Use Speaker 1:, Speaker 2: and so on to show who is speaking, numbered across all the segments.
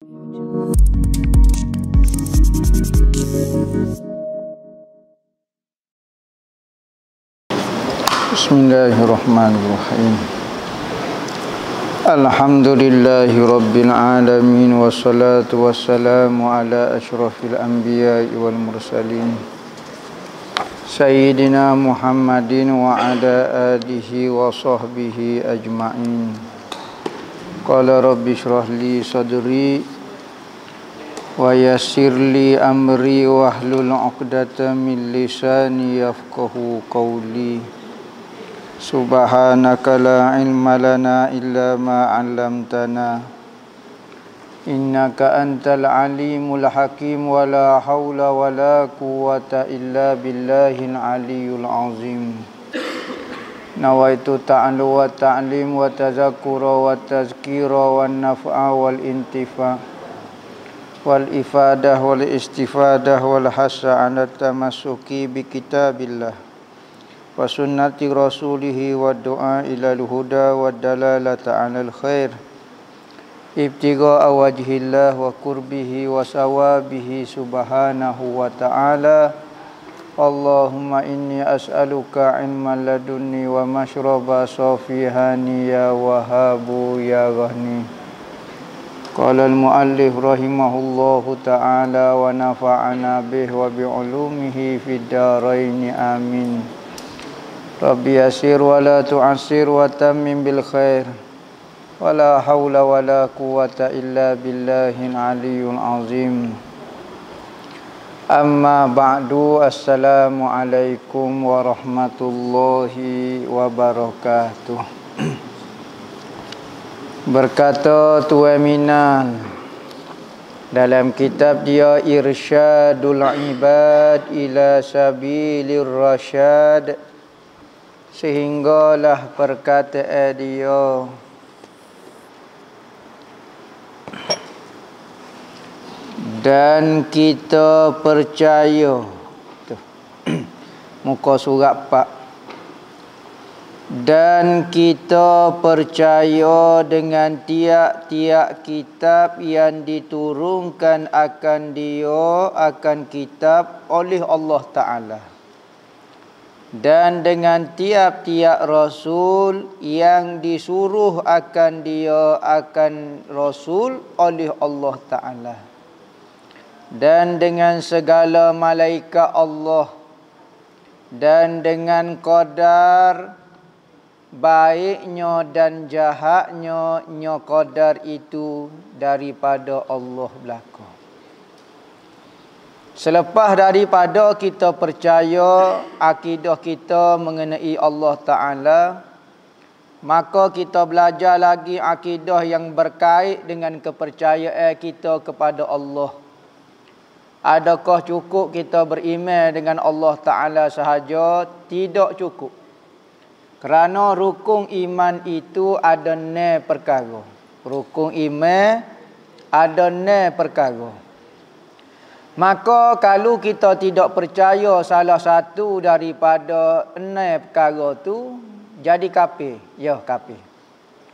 Speaker 1: Bismillahirrahmanirrahim. Alhamdulillahi rabbil alamin, wassalatu wassalamu ala asyrafil anbiya'i wal mursalin Sayyidina Muhammadin wa ala alihi wa sahbihi ajma'in. Qala rabbi shrah li sadri wa yassir li amri wahlul 'uqdatam min lisani yafqahu qawli. Subhanaka la ilma lana illa ma 'allamtana innaka antal alimul hakim wa la haula wa la quwwata illa billahil aliyyil azim. Nawaitu ta'allu wa ta'lim wa tazakkura wa tazkira wa naf'a wal intifa wal ifadah wal istifadah wal hasa 'ala tamassuki bi kitabillah wa sunnati rasulihi wa du'a ilal huda wa dalalata 'alal khair ibtigha'a wajhillah wa qurbihi wa sawabihi subhanahu wa ta'ala. Allahumma inni as'aluka ilman ladunni wa mashraba safihani ya wahabu ya ghani. Qala al-muallif rahimahullahu ta'ala wa nafa'ana bih wa bi'ulumihi fid darain amin. Rabbi yasir wa la tu'assir wa tammim bil khair wa la hawla wa la quwwata illa billahil aliyyil azim. Amma ba'du, assalamu alaikum warahmatullahi wabarakatuh. Berkata Tuan Minal dalam kitab dia Irsyadul Ibad ila Sabilir Rasyad, sehinggalah perkataan dia dan kita percaya muka surat 4, dan kita percaya dengan tiap-tiap kitab yang diturunkan akan kitab oleh Allah Ta'ala, dan dengan tiap-tiap rasul yang disuruh akan rasul oleh Allah Ta'ala, dan dengan segala malaikat Allah, dan dengan qadar baiknya dan jahatnya qadar itu daripada Allah belaka. Selepas daripada kita percaya akidah kita mengenai Allah Ta'ala, maka kita belajar lagi akidah yang berkait dengan kepercayaan kita kepada Allah. Adakah cukup kita beriman dengan Allah Ta'ala sahaja? Tidak cukup. Kerana rukun iman itu ada 6 perkara. Rukun iman ada 6 perkara. Maka kalau kita tidak percaya salah satu daripada 6 perkara tu, jadi kafir. Ya, kafir.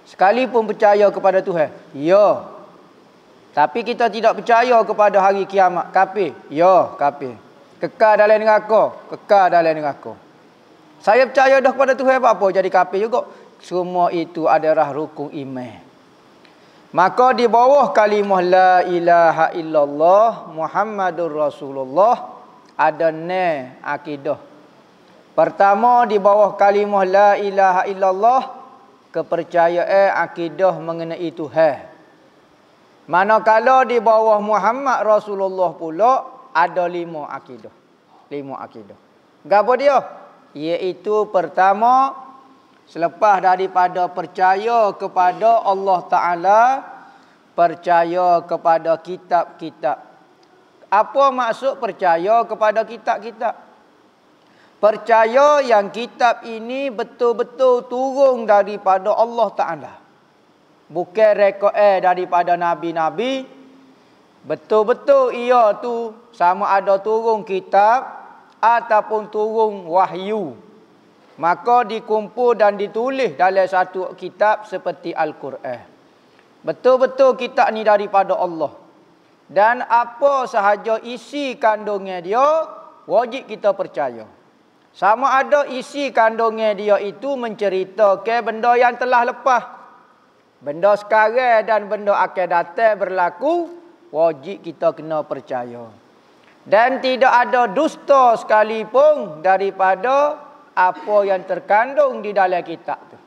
Speaker 1: Sekalipun percaya kepada Tuhan, ya. Tapi kita tidak percaya kepada hari kiamat, kafir. Ya, kafir. Kekal dalam neraka, kekal dalam neraka. Saya percaya dah kepada Tuhan, apa jadi kafir juga. Semua itu adalah rukun iman. Maka di bawah kalimah la ilaha illallah Muhammadur Rasulullah ada 6 akidah. Pertama, di bawah kalimah la ilaha illallah, kepercayaan akidah mengenai Tuhan. Manakala di bawah Muhammad Rasulullah pula ada 5 akidah. 5 akidah. Gapo dia? Iaitu pertama, selepas daripada percaya kepada Allah Ta'ala, percaya kepada kitab-kitab. Apa maksud percaya kepada kitab-kitab? Percaya yang kitab ini betul-betul turun daripada Allah Ta'ala. Bukan rekod daripada Nabi-Nabi. Betul-betul ia tu sama ada turun kitab ataupun turun wahyu. Maka dikumpul dan ditulis dalam satu kitab seperti Al-Quran. Betul-betul kitab ni daripada Allah. Dan apa sahaja isi kandungnya dia, wajib kita percaya. Sama ada isi kandungnya dia itu menceritakan benda yang telah lepas, benda sekarang dan benda akan datang berlaku, wajib kita kena percaya. Dan tidak ada dusta sekalipun daripada apa yang terkandung di dalam kitab tu.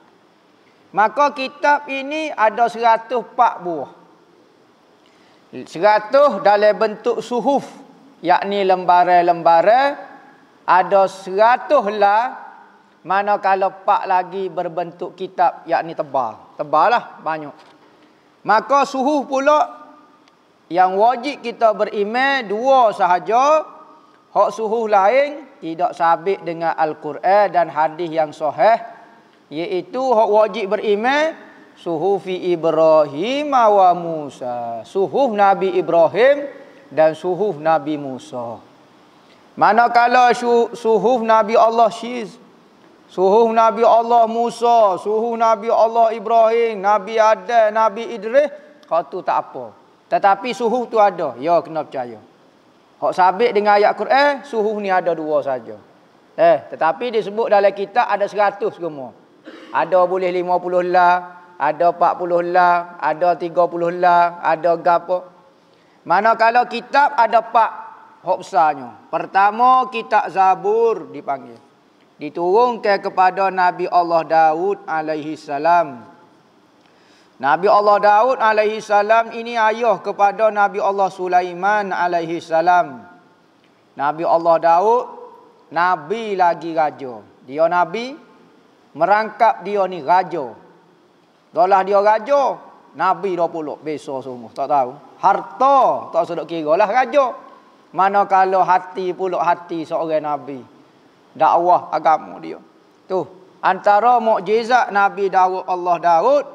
Speaker 1: Maka kitab ini ada 104 buah. 100 dalam bentuk suhuf, yakni lembaran-lembaran. Ada 100 lah, manakala 4 lagi berbentuk kitab, yakni tebal. Tebal lah, banyak. Maka suhuf pula yang wajib kita beriman 2 sahaja. Hak suhuf lain tidak sabit dengan Al-Quran dan hadis yang sahih, iaitu hak wajib beriman suhufi Ibrahim wa Musa. Suhuf Nabi Ibrahim dan suhuf Nabi Musa. Manakala suhuf Nabi Allah Syiz, suhuf Nabi Allah Musa, suhuf Nabi Allah Ibrahim, Nabi Adam, Nabi Idris, hak tu tak apa. Tetapi suhuf tu ada, ya kena percaya. Hak sabit dengan ayat Quran, suhuf ni ada 2 saja. Tetapi disebut dalam kitab ada 100 semua. Ada boleh 50 lah, ada 40 lah, ada 30 lah, ada gapo. Manakala kitab ada 4 hak besarnya. Pertama, kitab Zabur dipanggil. Diturunkan kepada Nabi Allah Daud alaihi salam. Nabi Allah Daud alaihi salam ini ayah kepada Nabi Allah Sulaiman alaihi salam. Nabi Allah Daud nabi lagi raja. Dia nabi, merangkap dia ni raja. Dalah dia raja, nabi dah pula besar semua, tak tahu. Harta tak sedok kira lah raja. Manakala hati pula hati seorang nabi. Dakwah agama dia. Tu antara mukjizat Nabi Daud, Allah Daud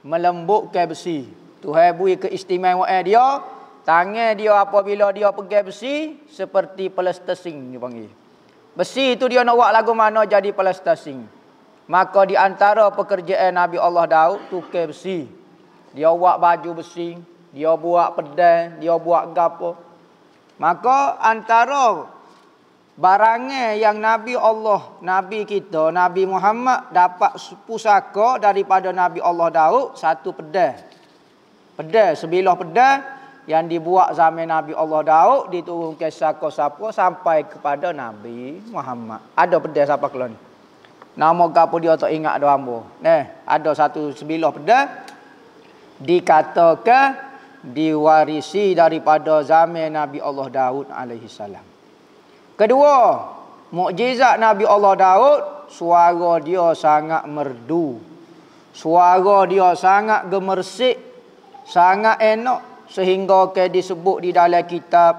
Speaker 1: melembutkan besi. Tuhan beri keistimewaan dia, tangan dia apabila dia pegang besi seperti plastasing dipanggil. Besi itu dia nak buat lagu mana jadi plastasing. Maka di antara pekerjaan Nabi Allah Daud tukar besi. Dia buat baju besi, dia buat pedang, dia buat gapo. Maka antara barangan yang Nabi Allah, Nabi kita, Nabi Muhammad dapat pusaka daripada Nabi Allah Daud, satu pedang. Pedang, sebilah pedang yang dibuat zaman Nabi Allah Daud diturunkan siapa-siapa sampai kepada Nabi Muhammad. Ada pedang siapa keluar ni? Nama gapo dia tak ingat dah hamba. Ada satu sebilah pedang dikatakan diwarisi daripada zaman Nabi Allah Daud alaihi salam. Kedua, mukjizat Nabi Allah Daud, suara dia sangat merdu. Suara dia sangat gemersik, sangat enak sehingga disebut di dalam kitab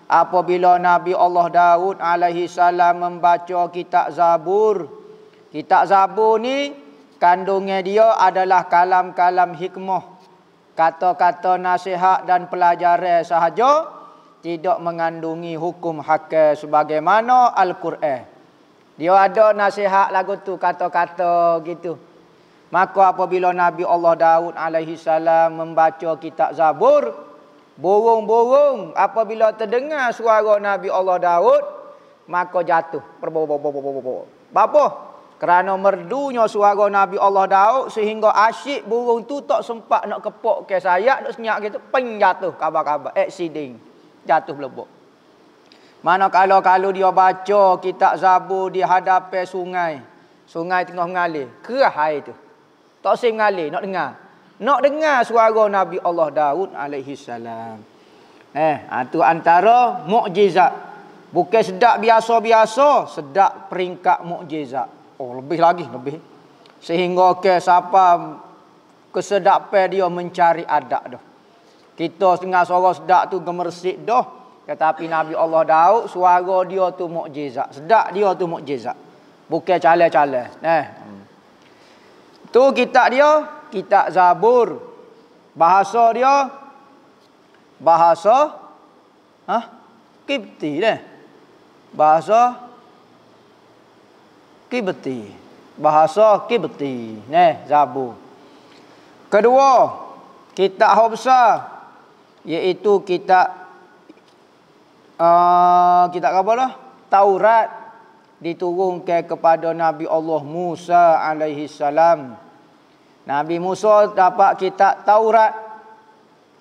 Speaker 1: apabila Nabi Allah Daud alaihi salam membaca kitab Zabur. Kitab Zabur ni kandungnya dia adalah kalam-kalam hikmah, kata-kata nasihat dan pelajaran sahaja, tidak mengandungi hukum hakam sebagaimana Al-Quran. Dia ada nasihat lagu tu, kata-kata gitu. Maka apabila Nabi Allah Daud alaihi salam membaca kitab Zabur, burung-burung apabila terdengar suara Nabi Allah Daud, maka jatuh. Apa? Kerana merdunya suara Nabi Allah Daud sehingga asyik burung tu tak sempat nak kepok ke sayap, nak senyap gitu, peng jatuh kabar-kabar, accident. Jatuh melebok. Mana kalau dia baca kitab Zabur di hadapan sungai. Sungai tengah mengalir. Kerah air tu. Tak boleh mengalir, nak dengar. Nak dengar suara Nabi Allah Daud alaihi salam. Itu antara mukjizat. Bukan sedap biasa-biasa, sedap peringkat mukjizat. Oh, lebih lagi, lebih. Sehingga siapa kesedapan dia mencari adab dah. Kita dengar suara sedap tu gemersik dah. Tetapi Nabi Allah Daud, suara dia tu mukjizat. Sedap dia tu mukjizat. Bukan calon-calon. Tu kitab dia, kitab Zabur. Bahasa dia, bahasa Kipti dah. Bahasa Kibti. Bahasa Kibti. Zabur. Kedua, kitab hak besar, iaitu kitab apa lah? Taurat, diturunkan kepada Nabi Allah Musa alaihi salam. Nabi Musa dapat kitab Taurat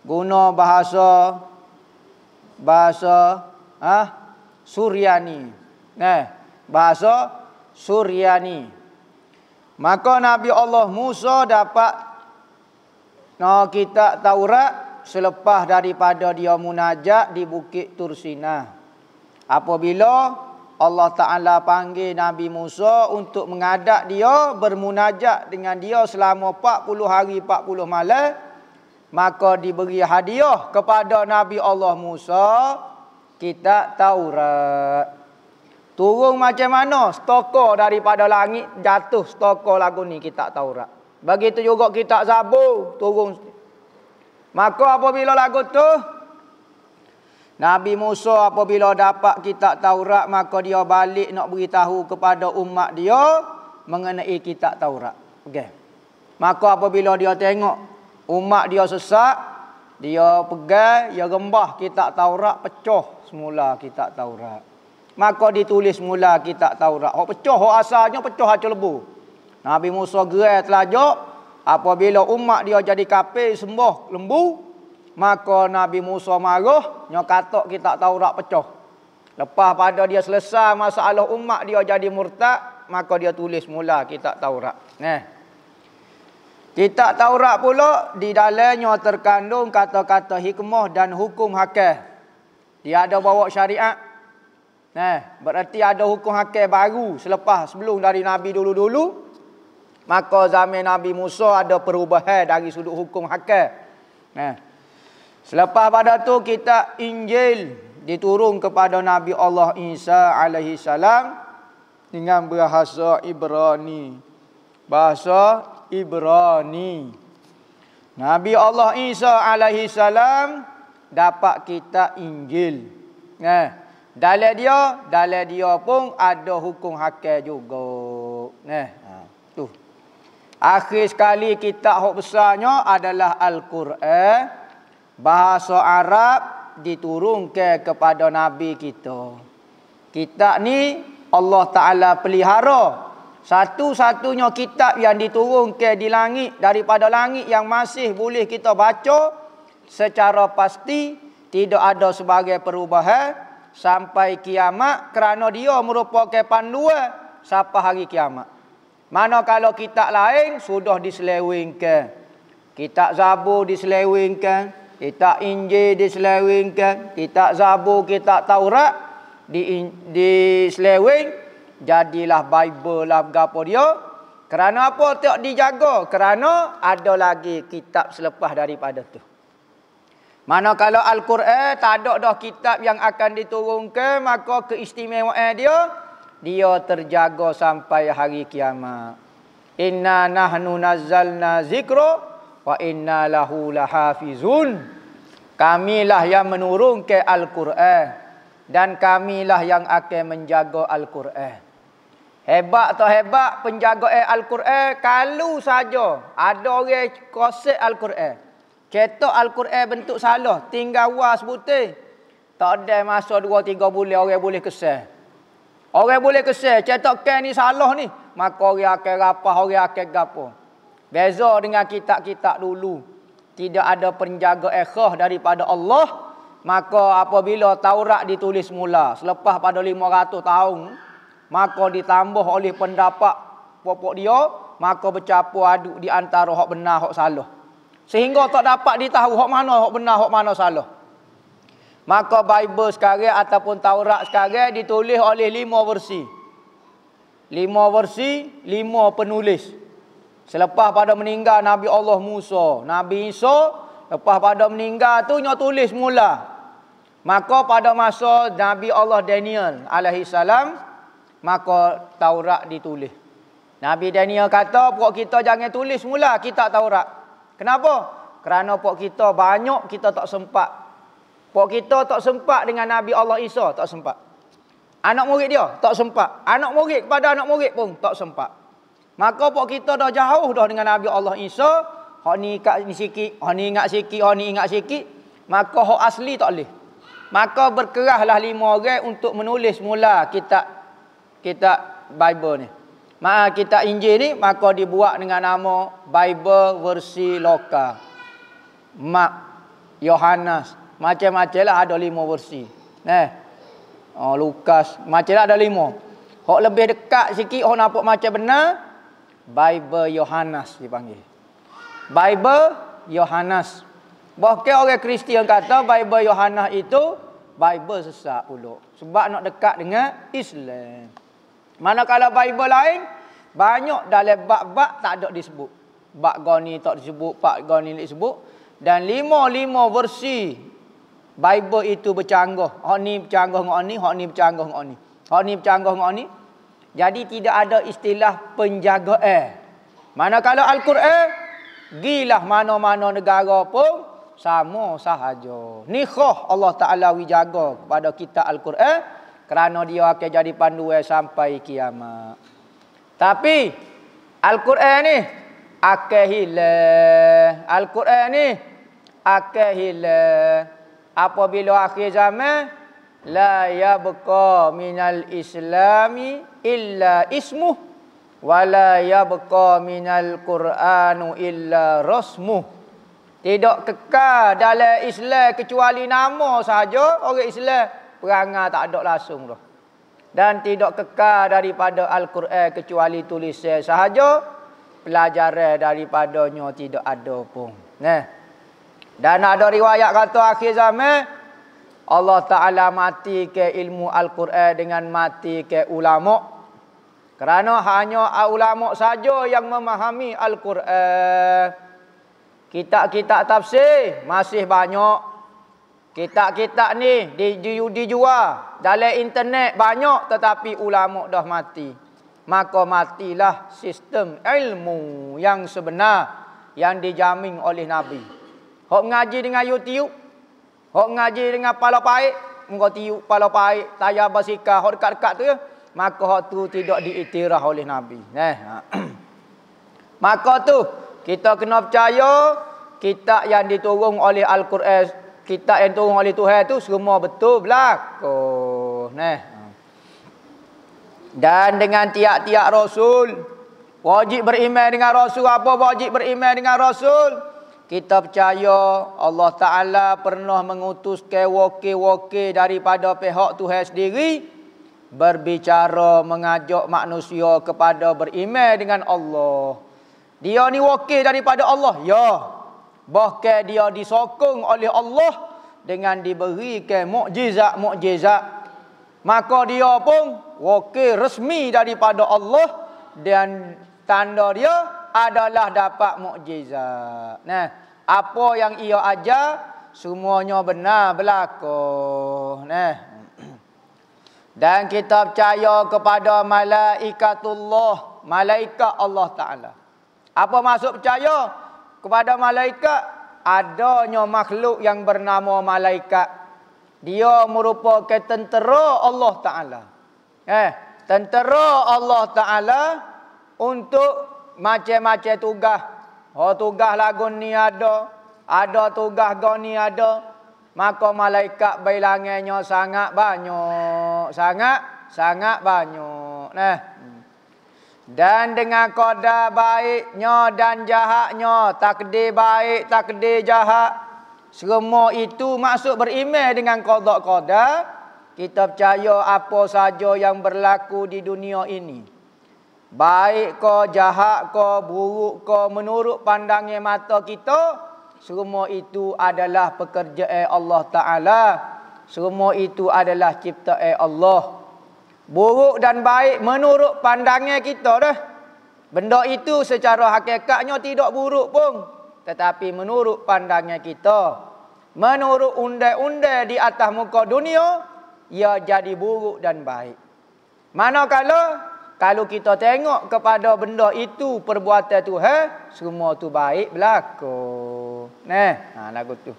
Speaker 1: guna bahasa Suryani. Bahasa Suryani. Maka Nabi Allah Musa dapat kitab Taurat selepas daripada dia munajat di Bukit Tursina. Apabila Allah Ta'ala panggil Nabi Musa untuk mengadap dia bermunajat dengan dia selama 40 hari 40 malam, maka diberi hadiah kepada Nabi Allah Musa kitab Taurat. Turun macam mana? Stokor daripada langit jatuh, stokor lagu ni kitab Taurat. Begitu juga kitab Zabur turun. Maka apabila lagu tu Nabi Musa apabila dapat kitab Taurat, maka dia balik nak beritahu kepada umat dia mengenai kitab Taurat. Okey. Maka apabila dia tengok umat dia sesat, dia pegang, dia rembah kitab Taurat, pecah semula kitab Taurat. Maka ditulis mula kitab Taurat. Hak pecah, hak asalnya pecah hancur lebu. Nabi Musa gerai telajak, apabila umat dia jadi kafir sembah lembu, maka Nabi Musa marah, nya katok kitab Taurat pecah. Lepas pada dia selesai masalah umat dia jadi murtad, maka dia tulis mula kitab Taurat. Kitab Taurat pula di dalamnya terkandung kata-kata hikmah dan hukum hakam. Dia ada bawa syariat. Berarti ada hukum hakam baru sebelum dari Nabi dulu-dulu. Maka zaman Nabi Musa ada perubahan dari sudut hukum hakam. Selepas pada tu kitab Injil diturun kepada Nabi Allah Isa alaihi salam dengan bahasa Ibrani. Bahasa Ibrani. Nabi Allah Isa alaihi salam dapat kitab Injil. Dalam dia pun ada hukum hakam juga. Tu. Akhir sekali kitab hak besarnya adalah Al-Quran. Bahasa Arab diturunkan kepada Nabi kita. Kitab ni Allah Ta'ala pelihara. Satu-satunya kitab yang diturunkan di langit, daripada langit yang masih boleh kita baca secara pasti, tidak ada sebagai perubahan sampai kiamat, kerana dia merupakan panduan sampai hari kiamat. Mana kalau kitab lain sudah diselewengkan. Kitab Zabur diselewengkan, kitab Injil diselewengkan, kitab Zabur, kitab Taurat diseleweng, jadilah Bible lah gapo dia. Kerana apa tak dijaga? Kerana ada lagi kitab selepas daripada tu. Mana kalau Al-Quran tak ada dah kitab yang akan diturunkan, maka keistimewaan dia terjaga sampai hari kiamat. Inna nahnu nazzalna zikra wa inna lahu lahafizun. Kamilah yang menurunkan Al-Quran dan kamilah yang akan menjaga Al-Quran. Hebat atau hebat penjagaan Al-Quran kalau saja ada orang kosek Al-Quran, cetak Al-Quran bentuk salah, tinggal was putih, tak ada masa 2-3 bulan orang boleh kesal. Orang boleh kesal, cetakkan ni salah ni, maka orang akan rapah, orang akan gapo. Beza dengan kitab-kitab dulu, tidak ada penjaga ikhah daripada Allah. Maka apabila Taurat ditulis mula selepas pada 500 tahun, maka ditambah oleh pendapat pokok dia, maka bercampur aduk di antara hak benar hak salah, sehingga tak dapat ditahu hak mana hak benar hak mana salah. Maka Bible sekarang ataupun Taurat sekarang ditulis oleh 5 versi. 5 versi, 5 penulis. Selepas pada meninggal Nabi Allah Musa, Nabi Isa, lepas pada meninggal tu nya tulis mula. Maka pada masa Nabi Allah Daniel alaihi salam, maka Taurat ditulis. Nabi Daniel kata, "Pok kita jangan tulis mula kitab Taurat." Kenapa? Kerana pok kita banyak, kita tak sempat. Pok kita tak sempat dengan Nabi Allah Isa, tak sempat. Anak murid dia tak sempat. Anak murid kepada anak murid pun tak sempat. Maka pok kita dah jauh dah dengan Nabi Allah Isa, hak ni kat ni sikit, hak ni ingat sikit, hak ni ingat sikit, maka hak asli tak boleh. Maka berkerahlah 5 orang untuk menulis mula kitab Bible ni. Kitab Injil ni maka dibuat dengan nama Bible versi lokal. Mark, Yohanes, macam-macam lah ada 5 versi. Lukas, macam lah ada 5. Hak lebih dekat sikit, hak nampak macam benar, Bible Yohanes dipanggil. Bible Yohanes. Bahkan orang Kristian kata Bible Yohanes itu Bible sesat pula. Sebab nak dekat dengan Islam. Manakala Bible lain, banyak dalam bab-bab tak ada disebut. Bab goni tak disebut, bab goni disebut. Dan 5 versi Bible itu bercanggah. Hak ni bercanggah dengan ni, hak ni bercanggah dengan ni. Hak ni bercanggah dengan ni. Jadi tidak ada istilah penjagaan. Manakala Al-Quran, gilah mana-mana negara pun sama sahaja. Ni khah Allah Ta'ala wijaga kepada kitab Al-Quran kerana dia akan jadi panduan sampai kiamat. Tapi Al-Quran ni akan hilang. Al-Quran ni akan hilang. Apabila akhir zaman, la yabqa minal islami illa ismuh wa la yabqa minal qur'anu illa rasmuh. Tidak kekal dalam Islam kecuali nama sahaja orang Islam. Perangai tak ada langsung dah. Dan tidak kekal daripada Al-Quran kecuali tulisan sahaja. Pelajaran daripadanya tidak ada pun. Dan ada riwayat kata akhir zaman, Allah Ta'ala mati ke ilmu Al-Quran dengan mati ke ulama. Kerana hanya ulama saja yang memahami Al-Quran. Kitab-kitab tafsir masih banyak. Kitab-kitab ni dijual dalam internet banyak, tetapi ulama dah mati. Maka matilah sistem ilmu yang sebenar yang dijamin oleh Nabi. Hok ngaji dengan YouTube, hok ngaji dengan pala paik, engkau tiup pala paik, tayar basikal, hok dekat-dekat tu ya, maka hok tu tidak diiktiraf oleh Nabi. Maka tu kita kena percaya kitab yang diturun oleh Al-Quran, kitab yang diturun oleh Tuhan tu semua betul berlaku. Dan dengan tiap-tiap Rasul, wajib beriman dengan Rasul. Apa wajib beriman dengan Rasul? Kita percaya Allah Ta'ala pernah mengutus wakil-wakil daripada pihak Tuhan sendiri berbicara mengajak manusia kepada beriman dengan Allah. Dia ni wakil daripada Allah, ya. Bahkan dia disokong oleh Allah dengan diberikan mukjizat-mukjizat. Maka dia pun wakil resmi daripada Allah dan tanda dia adalah dapat mukjizat. Apa yang ia ajar semuanya benar berlaku. Dan kita percaya kepada malaikatullah, malaikat Allah Ta'ala. Apa maksud percaya kepada malaikat? Adanya makhluk yang bernama malaikat. Dia merupakan tentera Allah Ta'ala. Tentera Allah Ta'ala untuk macam-macam tugas. Tugas lagu ni ada tugas goni ada. Maka malaikat bilangannya sangat banyak. Sangat banyak. Dan dengan qadar baiknya dan jahatnya, takdir baik, takdir jahat, semua itu maksud beriman dengan qada-qadar. Kita percaya apa saja yang berlaku di dunia ini, baik ke, jahat ke, buruk ke, menurut pandangan mata kita, semua itu adalah pekerjaan Allah Ta'ala. Semua itu adalah ciptaan Allah. Buruk dan baik menurut pandangan kita dah. Benda itu secara hakikatnya tidak buruk pun. Tetapi menurut pandangan kita, menurut undang-undang di atas muka dunia, ia jadi buruk dan baik. Manakala kalau kita tengok kepada benda itu perbuatan Tuhan, semua tu baik berlaku. Lagu tu.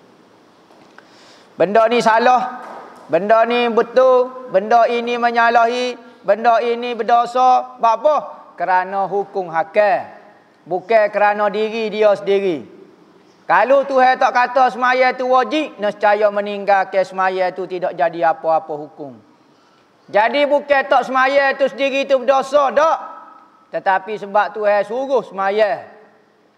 Speaker 1: Benda ni salah, benda ni betul, benda ini menyalahi, benda ini berdosa. Sebab apa? Kerana hukum hakam. Bukan kerana diri dia sendiri. Kalau Tuhan tak kata semaya tu wajib, nescaya meninggalkan semaya tu tidak jadi apa-apa hukum. Jadi bukan tak semaya tu sendiri tu berdosa, tak. Tetapi sebab Tuhan suruh semaya.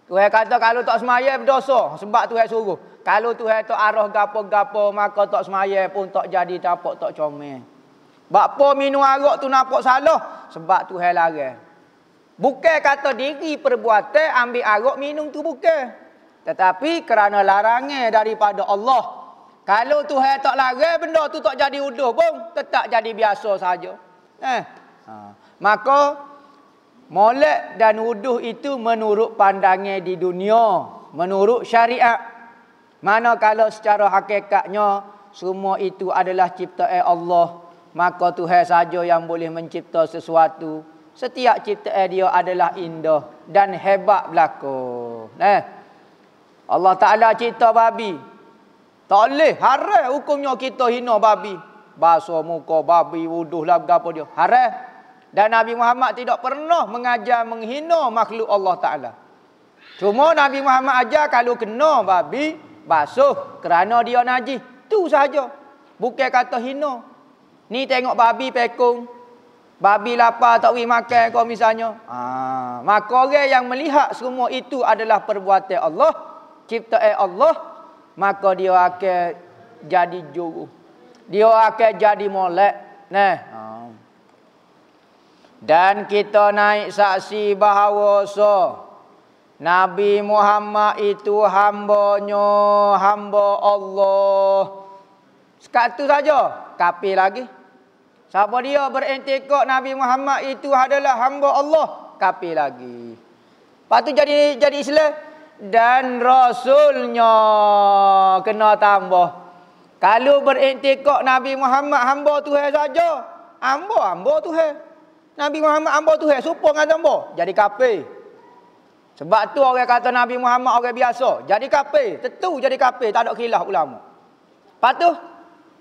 Speaker 1: Tuhan kata kalau tak semaya berdosa, sebab Tuhan suruh. Kalau Tuhan tak arah gapo-gapo, maka tak semaya pun tak jadi tapak tak comel. Bakpo minum arak tu nampak salah, sebab Tuhan larang. Bukan kata diri perbuatan ambil arak minum tu bukan. Tetapi kerana larangan daripada Allah. Kalau Tuhan tak larang, benda tu tak jadi uduh pun, tetap jadi biasa saja. Maka molek dan uduh itu menurut pandangan di dunia, menurut syariat. Manakala secara hakikatnya semua itu adalah ciptaan Allah, maka Tuhan saja yang boleh mencipta sesuatu. Setiap ciptaan dia adalah indah dan hebat berlaku. Allah Ta'ala cipta babi. Tak boleh, haram hukumnya kita hina babi. Basuh muka babi, wuduh lah berapa dia. Haram. Dan Nabi Muhammad tidak pernah mengajar menghina makhluk Allah Ta'ala. Cuma Nabi Muhammad ajar kalau kena babi, basuh kerana dia najis. Itu sahaja. Bukan kata hina. Ni tengok babi pekung. Babi lapar tak boleh makan kau misalnya. Maka orang yang melihat semua itu adalah perbuatan Allah, ciptaan Allah, maka dia akan jadi juru. Dia akan jadi molek. Dan kita naik saksi bahawa Nabi Muhammad itu hambanya, hamba Allah. Sekatu saja, kafir lagi. Siapa dia berintikad Nabi Muhammad itu adalah hamba Allah, kafir lagi. Lepas tu jadi Islam. Dan Rasulnya kena tambah. Kalau berintikad Nabi Muhammad hamba Tuhan saja, hamba Tuhan. Nabi Muhammad hamba Tuhan, supo dengan hamba, jadi kafir. Sebab tu orang kata Nabi Muhammad orang biasa, jadi kafir. Tentu jadi kafir, tak ada khilaf ulama. Lepas tu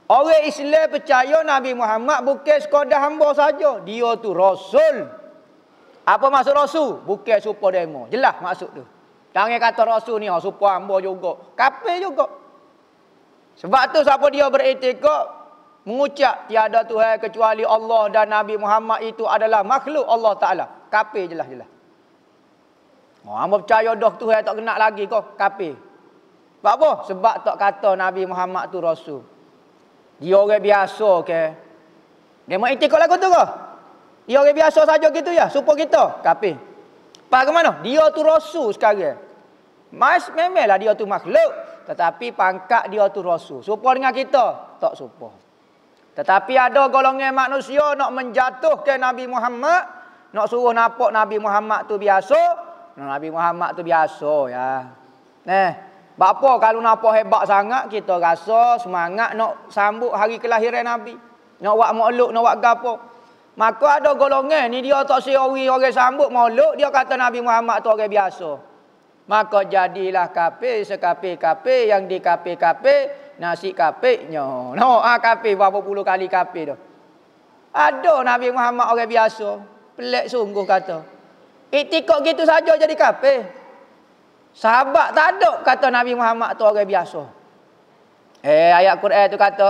Speaker 1: orang Islam percaya Nabi Muhammad bukan sekadar hamba saja, dia tu Rasul. Apa maksud Rasul? Bukan supo demo. Jelas maksud tu. Jangan kata Rasul ni supaya hamba juga. Kafir juga. Sebab tu siapa dia beriktikad mengucap tiada Tuhan kecuali Allah dan Nabi Muhammad itu adalah makhluk Allah Ta'ala. Kafir jelas-jelas. Hamba percaya dah Tuhan tak kena lagi kau. Kafir. Sebab apa? Sebab tak kata Nabi Muhammad tu Rasul. Dia orang biasa ke? Dia mau iktikad lagu tu ke? Dia orang biasa saja gitu ya? Supaya kita? Kafir. Bagaimana? Dia tu Rasul sekarang. Memanglah dia tu makhluk. Tetapi pangkat dia tu Rasul. Serupa dengan kita? Tak serupa. Tetapi ada golongan manusia nak menjatuhkan Nabi Muhammad. Nak suruh nampak Nabi Muhammad tu biasa. Nabi Muhammad tu biasa ya. Bapa kalau nampak hebat sangat, kita rasa semangat nak sambut hari kelahiran Nabi. Nak buat maulud, nak buat gapo. Maka ada golongan ni dia tak siawi orang sambut maulud, dia kata Nabi Muhammad tu orang biasa. Maka jadilah kafir sekafir-kafir yang dikafir-kafir nasi kafirnya. Kafir berapa puluh kali kafir tu. Ada Nabi Muhammad orang biasa. Pelik sungguh kata. Iktikad gitu saja jadi kafir. Sahabat tak ada kata Nabi Muhammad tu orang biasa. Ayat Quran tu kata,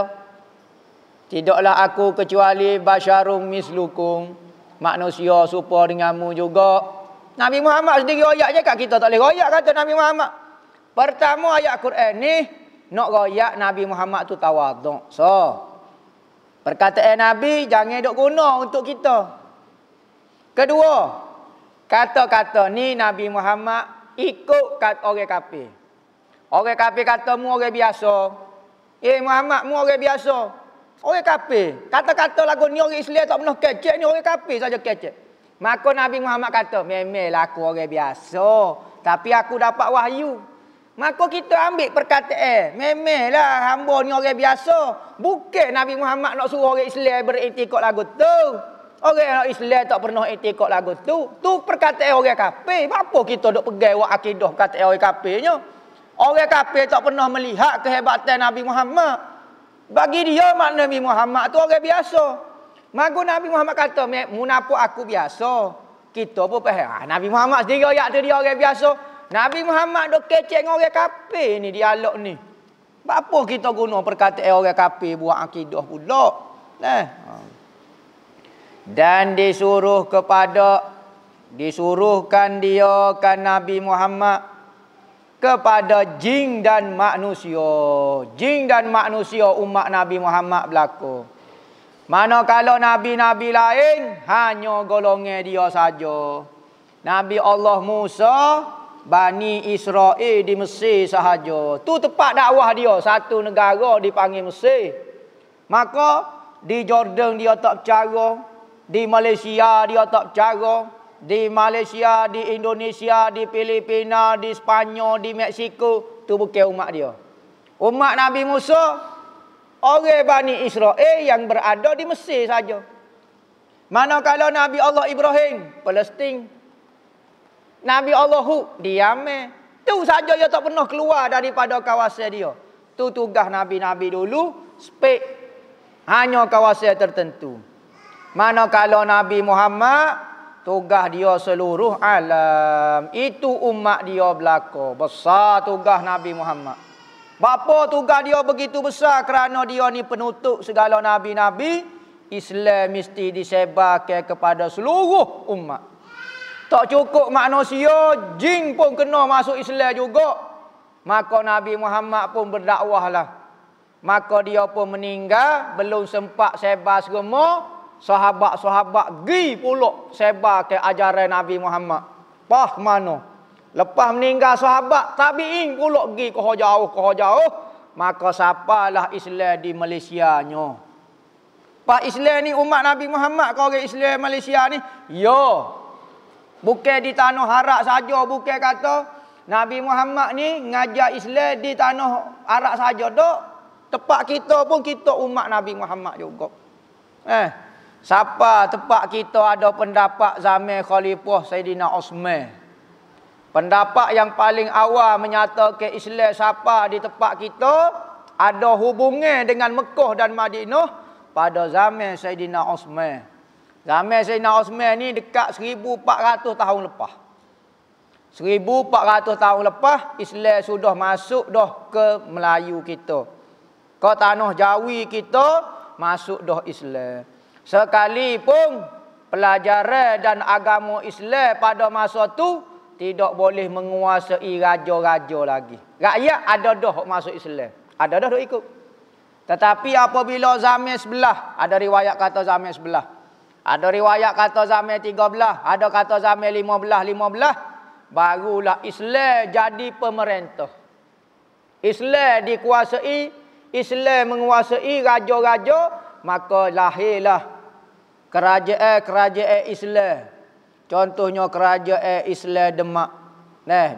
Speaker 1: tidaklah aku kecuali basyarum mislukum, manusia serupa denganmu juga. Nabi Muhammad sendiri royak je kat kita tak boleh royak kata Nabi Muhammad. Pertama ayat Quran ni nak royak Nabi Muhammad tu tawaduk. Perkataan Nabi jangan dok guna untuk kita. Kedua, kata-kata ni Nabi Muhammad ikut kat orang kafir. Orang kafir kata mu orang biasa. Muhammad mu orang biasa. Orang kafir. Kata-kata lagu ni orang Islam tak pernah kecek, ni orang kafir saja kecek. Maka Nabi Muhammad kata, memanglah aku orang biasa, tapi aku dapat wahyu. Maka kita ambil perkataan, memanglah hamba ni orang biasa. Bukan Nabi Muhammad nak suruh orang Islam beriktikad lagu tu. Orang Islam tak pernah iktikad lagu tu. Tu perkataan orang kafir. Apa kita duk pegang wak akidah perkataan orang kafirnya? Orang kafir tak pernah melihat kehebatan Nabi Muhammad. Bagi dia makna Nabi Muhammad tu orang biasa. Maka Nabi Muhammad kata, "Munafik aku biasa." Kita pun faham. Nabi Muhammad sendiri ayat tu dia orang biasa. Nabi Muhammad dok keceng orang kafir ni dialog ni. Apa kita guna perkataan orang kafir buat akidah pula? Dan disuruhkan dia kan Nabi Muhammad kepada jin dan manusia. Jin dan manusia umat Nabi Muhammad berlaku. Manakala nabi-nabi lain hanya golongan dia saja. Nabi Allah Musa, Bani Israel di Mesir sahaja. Tu tempat dakwah dia, satu negara dipanggil Mesir. Maka di Jordan dia tak bercara, di Malaysia dia tak bercara, di Malaysia, di Indonesia, di Filipina, di Sepanyol, di Meksiko, tu bukan umat dia. Umat Nabi Musa, orang Bani Israel yang berada di Mesir saja. Manakala Nabi Allah Ibrahim, Palestin. Nabi Allah Hud di Yaman. Tu saja dia tak pernah keluar daripada kawasan dia. Tu tugas nabi-nabi dulu, spek hanya kawasan tertentu. Manakala Nabi Muhammad, tugas dia seluruh alam. Itu umat dia belaka. Besar tugas Nabi Muhammad. Bapa tugas dia begitu besar kerana dia ni penutup segala nabi-nabi. Islam mesti disebarkan kepada seluruh umat. Tak cukup manusia, jin pun kena masuk Islam juga. Maka Nabi Muhammad pun berdakwahlah. Maka dia pun meninggal, belum sempat sebar semua. Sahabat-sahabat pergi pula sebar ke ajaran Nabi Muhammad. Pah mana? Lepas meninggal sahabat, tabi'in pula pergi ke jauh. Maka sapalah Islam di Malaysianya. Pak Islam ni umat Nabi Muhammad, kau orang Islam Malaysia ni? Ya. Bukan di tanah Arab saja, bukan kata Nabi Muhammad ni ngajar Islam di tanah Arab saja dak. Tempat kita pun kita umat Nabi Muhammad juga. Siapa tempat kita ada pendapat zaman Khalifah Saidina Osman. Pendapat yang paling awal menyatakan Islam siapa di tempat kita ada hubungan dengan Mekah dan Madinah pada zaman Saidina Osman. Zaman Saidina Osman ni dekat 1400 tahun lepas. 1400 tahun lepas Islam sudah masuk dah ke Melayu kita. Ke tanah Jawi kita masuk dah Islam. Sekalipun pelajaran dan agama Islam pada masa tu tidak boleh menguasai raja-raja lagi. Rakyat ada dah masuk Islam. Ada dah ikut. Tetapi apabila zaman sebelah, ada riwayat kata zaman sebelah. Ada riwayat kata zaman 13, ada kata zaman 15, barulah Islam jadi pemerintah. Islam dikuasai, Islam menguasai raja-raja, maka lahirlah kerajaan-kerajaan Islam. Contohnya kerajaan Islam Demak,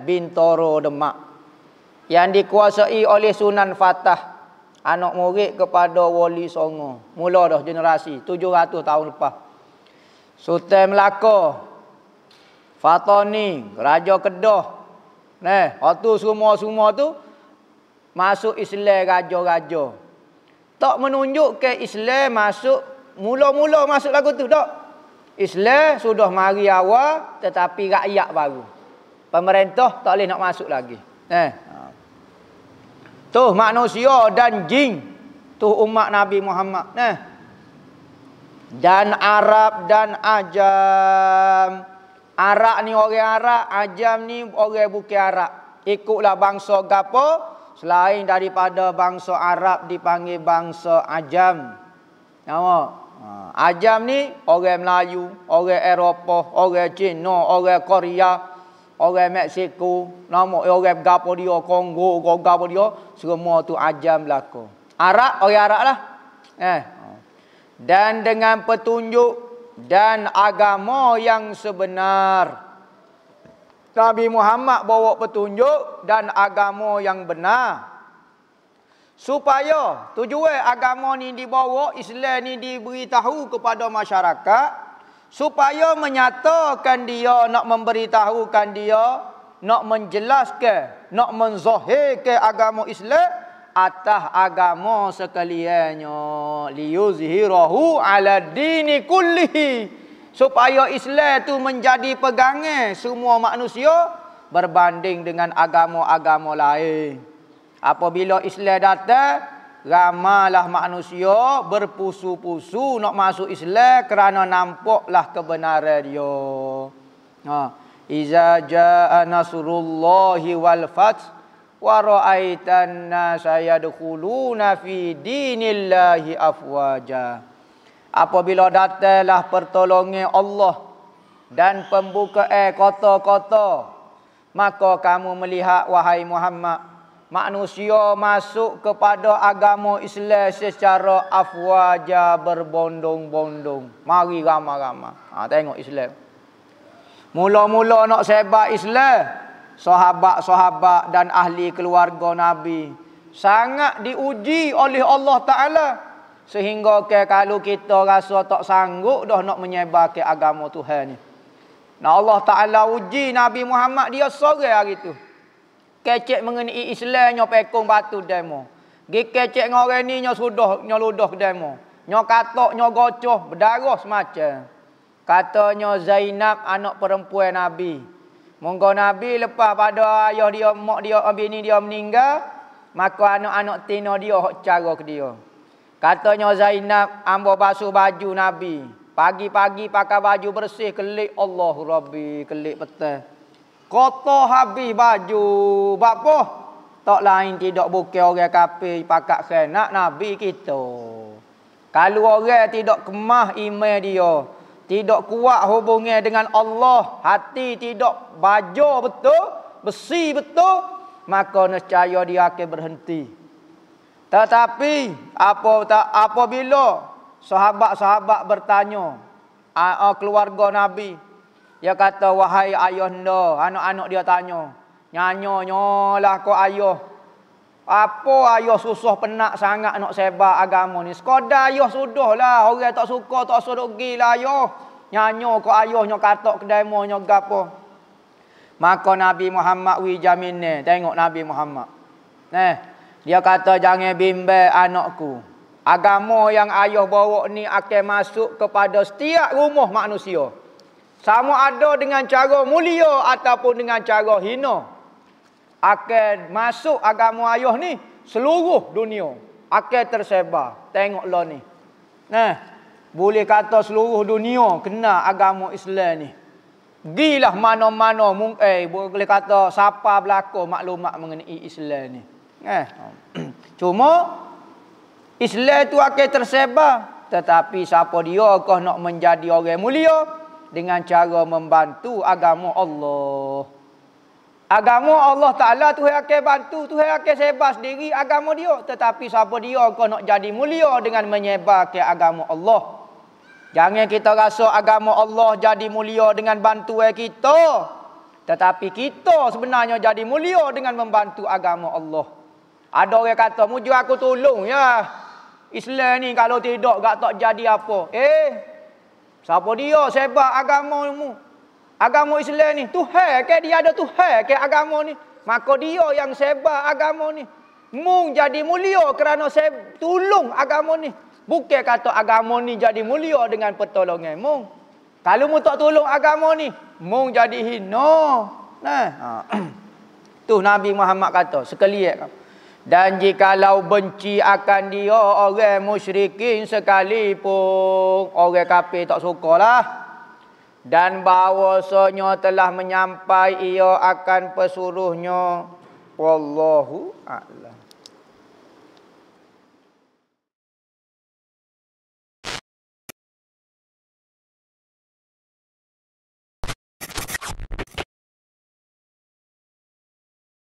Speaker 1: Bintoro Demak, yang dikuasai oleh Sunan Fatah, anak murid kepada Wali Songo. Mula dah generasi 700 tahun lepas. Sultan Melaka, Fatani, Raja Kedah. Waktu semua tu masuk Islam raja-raja. Tak menunjuk ke Islam masuk mula-mula masuk lagu tu tak. Islam sudah mari awal tetapi rakyat baru. Pemerintah tak boleh nak masuk lagi. Tu manusia dan jin. Tu umat Nabi Muhammad. Dan Arab dan Ajam. Arab ni orang Arab, Ajam ni orang bukan Arab. Ikutlah bangsa gapo? Selain daripada bangsa Arab dipanggil bangsa Ajam. Nampak? Ajam ni orang Melayu, orang Eropah, orang Cina, orang Korea, orang Meksiko, nama orang gapo dia, Kongo, gapo dia, semua tu Ajam belaka. Arab orang Arab lah. Dan dengan petunjuk dan agama yang sebenar. Nabi Muhammad bawa petunjuk dan agama yang benar. Supaya tujuan agama ni dibawa, Islam ni diberitahu kepada masyarakat. Supaya menyatakan dia, nak memberitahukan dia, nak menjelaskan, nak menzahirkan agama Islam atas agama sekaliannya, liyuzhirahu ala dini kullihi, supaya Islam tu menjadi pegangan semua manusia, berbanding dengan agama-agama lain. Apabila Islam datang, ramailah manusia berpusu-pusu nak masuk Islam kerana nampaklah kebenaran dia. Iza jaa nasrullahi wal fath wa ra'aitan nasa yadkhuluna fi dinillahi afwaja. Apabila datanglah pertolongan Allah dan pembukaan kota-kota, maka kamu melihat wahai Muhammad, manusia masuk kepada agama Islam secara afwaja, berbondong-bondong. Mari ramai-ramai. Tengok Islam. Mula-mula nak sebar Islam, sahabat-sahabat dan ahli keluarga Nabi sangat diuji oleh Allah Ta'ala. Sehingga kalau kita rasa tak sanggup dah nak menyebar ke agama Tuhan ni. Nah, Allah Ta'ala uji Nabi Muhammad dia sore hari tu. Kecek mengenai Islam, nyo pekong batu demo. Gi kecek dengan orang ni, nyo sudah, nyo ludah ke demo. Nyo katok, nyo gocoh, berdarah semacam. Katanya Zainab, anak perempuan Nabi. Monggo Nabi lepas pada ayah dia, mak dia, bini dia meninggal, maka anak-anak tina dia hok cara ke dia. Katanya Zainab, ambo basuh baju Nabi. Pagi-pagi pakai baju bersih, kelik Allah Rabbi, kelik petang. Kotor habis baju. Bapa? Tak lain tidak bukan orang kafir pakai khianat Nabi kita. Kalau orang tidak kemah iman dia, tidak kuat hubungan dengan Allah, hati tidak baja betul, besi betul, maka nescaya dia akan berhenti. Tetapi apabila sahabat-sahabat bertanya, keluarga Nabi, dia kata, wahai ayahanda, anak-anak dia tanya, nyanyolah kau ayah, apa ayah susah penat sangat nak sebar agama ni? Sekadar ayah sudahlah, orang tak suka tak suruh gilah ayah. Nyanyo kau ayahnya katok kedai monya gapo. Maka Nabi Muhammad wi jamin, tengok Nabi Muhammad. Dia kata jangan bimbang anakku. Agama yang ayah bawa ni akan masuk kepada setiap rumah manusia. Sama ada dengan cara mulia ataupun dengan cara hina. Akan masuk agama ayah ni seluruh dunia. Akan tersebar. Tengoklah ni. Boleh kata seluruh dunia kena agama Islam ni. Gilah mana-mana boleh kata siapa berlaku maklumat mengenai Islam ni. Cuma Islam tu akan tersebar, tetapi siapa dia kau nak menjadi orang mulia dengan cara membantu agama Allah. Agama Allah Ta'ala Tuhan akan bantu, Tuhan akan sebar sendiri agama dia. Tetapi siapa dia kau nak jadi mulia dengan menyebar ke agama Allah. Jangan kita rasa agama Allah jadi mulia dengan bantuan kita. Tetapi kita sebenarnya jadi mulia dengan membantu agama Allah. Ada orang kata, muju aku tolong ya. Islam ni kalau tidak tak jadi apa. Siapa dia sebar agamamu? Agama Islam ni Tuhan ke dia ada Tuhan ke agama ni? Maka dia yang sebar agama ni. Mung jadi mulia kerana saya tolong agama ni. Bukan kata agama ni jadi mulia dengan pertolongan mung. Kalau mu tak tolong agama ni, mung jadi hina. Tu Nabi Muhammad kata sekalian. Dan jikalau benci akan dia orang musyrikin sekalipun, orang kafir tak sukalah. Dan bahawasanya telah menyampai ia akan pesuruhnya. Wallahu a'lam.